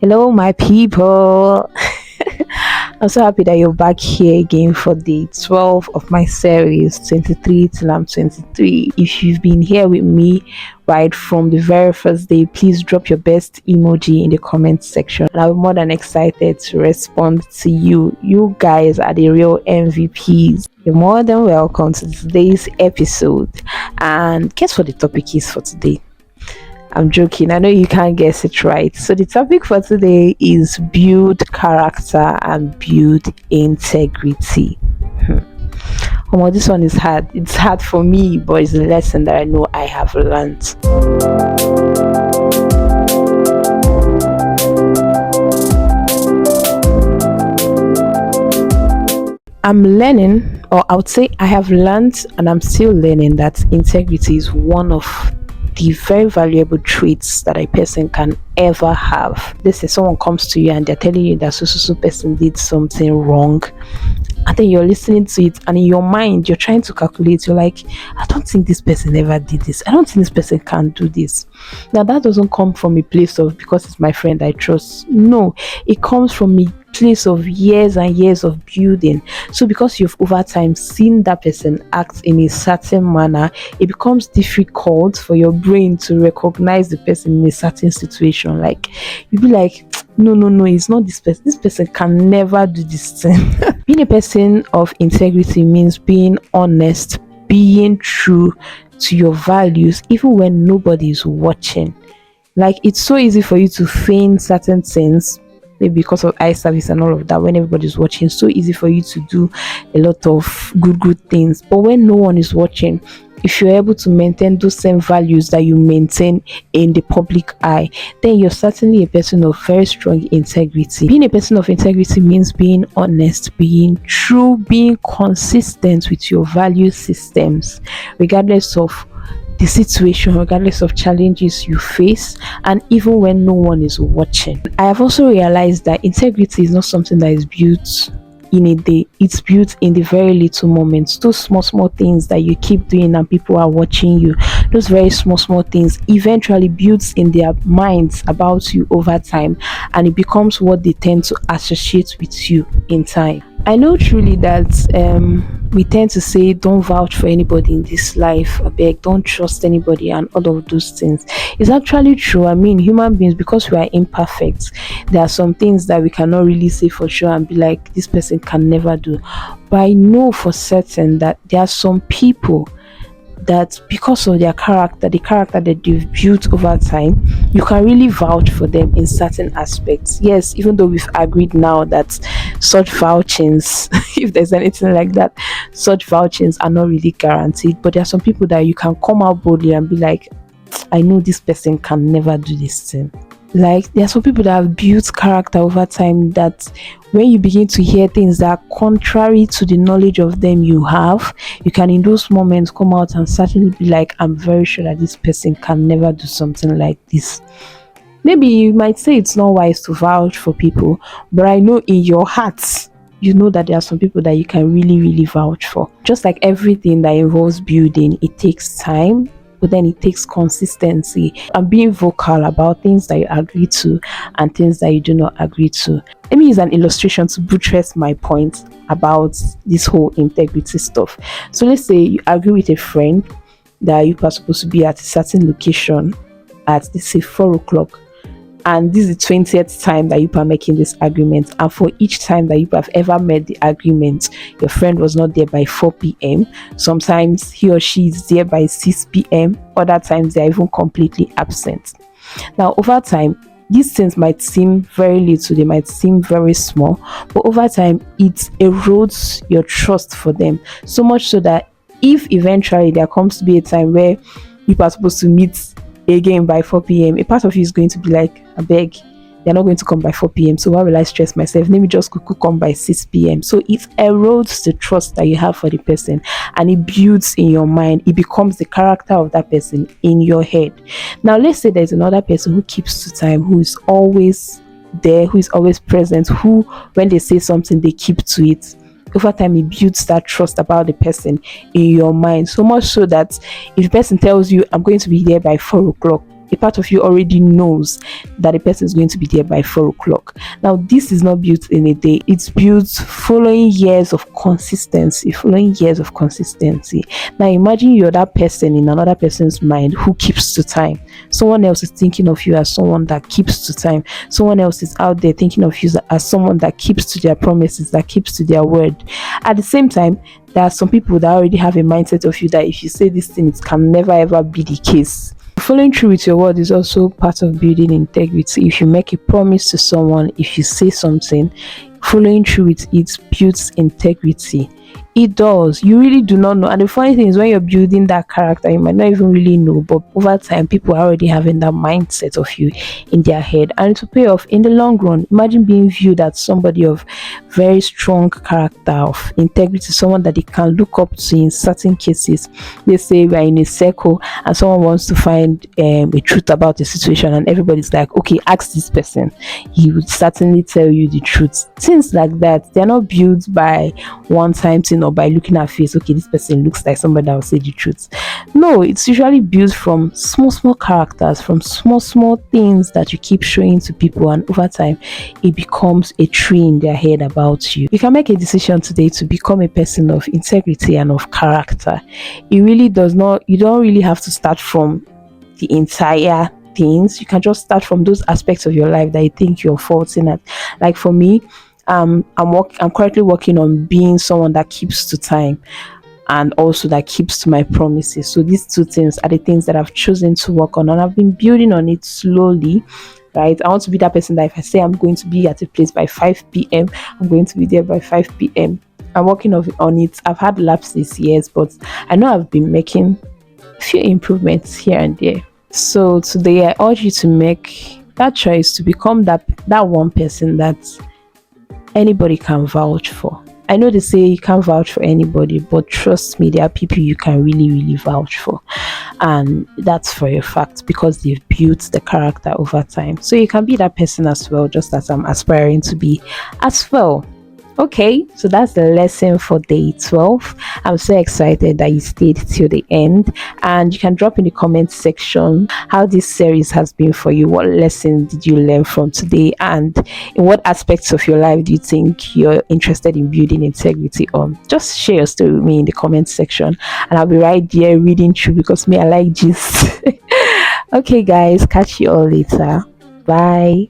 Hello, my people. I'm so happy that you're back here again for the 12 of my series 23 till I'm 23. If you've been here with me right from the very first day, please drop your best emoji in the comment section. And I'll be more than excited to respond to you. You guys are the real MVPs. You're more than welcome to today's episode. And guess what the topic is for today? I'm joking. I know you can't guess it right. So the topic for today is build character and build integrity. Oh, this one is hard. It's hard for me, but it's a lesson that I know I have learned. I'm learning, or I would say I have learned and I'm still learning that integrity is one of the very valuable traits that a person can ever have. This is someone comes to you and they're telling you that so person did something wrong. And then you're listening to it, and in your mind, you're trying to calculate. You're like, I don't think this person ever did this. I don't think this person can do this. Now, that doesn't come from a place of because it's my friend I trust. No, it comes from a place of years and years of building. So, because you've over time seen that person act in a certain manner, it becomes difficult for your brain to recognize the person in a certain situation. Like, you'd be like, no, it's not this person. This person can never do this thing. Being a person of integrity means being honest, being true to your values, even when nobody is watching. Like, it's so easy for you to feign certain things, maybe because of eye service and all of that. When everybody's watching, so easy for you to do a lot of good things. But when no one is watching, if you're able to maintain those same values that you maintain in the public eye, then you're certainly a person of very strong integrity. Being a person of integrity means being honest, being true, being consistent with your value systems, regardless of the situation, regardless of challenges you face, and even when no one is watching. I have also realized that integrity is not something that is built in a day. It's built in the very little moments, those small things that you keep doing and people are watching you. Those very small things eventually builds in their minds about you over time, and it becomes what they tend to associate with you in time. I know truly that we tend to say don't vouch for anybody in this life, I beg, don't trust anybody and all of those things. It's actually true. I mean, human beings, because we are imperfect, there are some things that we cannot really say for sure and be like, this person can never do. But I know for certain that there are some people that because of their character, the character that they've built over time, you can really vouch for them in certain aspects. Yes, even though we've agreed now that such vouchings, if there's anything like that, such vouchings are not really guaranteed. But there are some people that you can come out boldly and be like, I know this person can never do this thing. Like, there are some people that have built character over time that when you begin to hear things that are contrary to the knowledge of them you have, you can in those moments come out and certainly be like, I'm very sure that this person can never do something like this. Maybe you might say it's not wise to vouch for people, but I know in your hearts you know that there are some people that you can really vouch for. Just like everything that involves building, it takes time, but then it takes consistency and being vocal about things that you agree to and things that you do not agree to. Let me use an illustration to buttress my point about this whole integrity stuff. So let's say you agree with a friend that you are supposed to be at a certain location at, let's say, 4 o'clock, and this is the 20th time that you are making this agreement, and for each time that you have ever made the agreement, your friend was not there by 4 p.m. Sometimes he or she is there by 6 p.m. Other times they are even completely absent. Now, over time, these things might seem very little, they might seem very small, but over time it erodes your trust for them, so much so that if eventually there comes to be a time where you are supposed to meet again by 4 p.m., a part of you is going to be like, I beg, they're not going to come by 4 p.m. So why will I stress myself? Let me just come by 6 p.m. So it erodes the trust that you have for the person, and it builds in your mind. It becomes the character of that person in your head. Now, let's say there's another person who keeps to time, who is always there, who is always present, who, when they say something, they keep to it. Over time, it builds that trust about the person in your mind, so much so that if the person tells you, I'm going to be there by 4 o'clock, a part of you already knows that the person is going to be there by 4 o'clock. Now, this is not built in a day, it's built following years of consistency. Now, imagine you're that person in another person's mind who keeps to time. Someone else is thinking of you as someone that keeps to time. Someone else is out there thinking of you as someone that keeps to their promises, that keeps to their word. At the same time, there are some people that already have a mindset of you that if you say this thing, it can never ever be the case. Following through with your word is also part of building integrity. If you make a promise to someone, if you say something, following through with it builds integrity. It does. You really do not know. And the funny thing is, when you're building that character, you might not even really know, but over time, people are already having that mindset of you in their head, and it will pay off in the long run. Imagine being viewed as somebody of very strong character, of integrity, someone that they can look up to in certain cases. They say we're in a circle and someone wants to find a truth about the situation, and everybody's like, okay, ask this person. He would certainly tell you the truth. Things like that, they're not built by one time thing or by looking at face. Okay, this person looks like somebody that will say the truth. No, it's usually built from small characters, from small things that you keep showing to people, and over time it becomes a tree in their head about you. You can make a decision today to become a person of integrity and of character. It really does not, you don't really have to start from the entire things. You can just start from those aspects of your life that you think you're faulting at. Like for me, I'm currently working on being someone that keeps to time and also that keeps to my promises. So these two things are the things that I've chosen to work on, and I've been building on it slowly. Right, I want to be that person that if I say I'm going to be at a place by 5 p.m., I'm going to be there by 5 p.m. I'm working on it. I've had lapses, yes, but I know I've been making a few improvements here and there. So today I urge you to make that choice to become that one person that anybody can vouch for. I know they say you can't vouch for anybody, but trust me, there are people you can really vouch for, and that's for a fact because they've built the character over time. So you can be that person as well, just as I'm aspiring to be as well. Okay, so that's the lesson for day 12. I'm so excited that you stayed till the end, and you can drop in the comment section how this series has been for you. What lesson did you learn from today, and in what aspects of your life do you think you're interested in building integrity on? Just share your story with me in the comment section, and I'll be right there reading through because me, I like gist. Okay guys, catch you all later. Bye.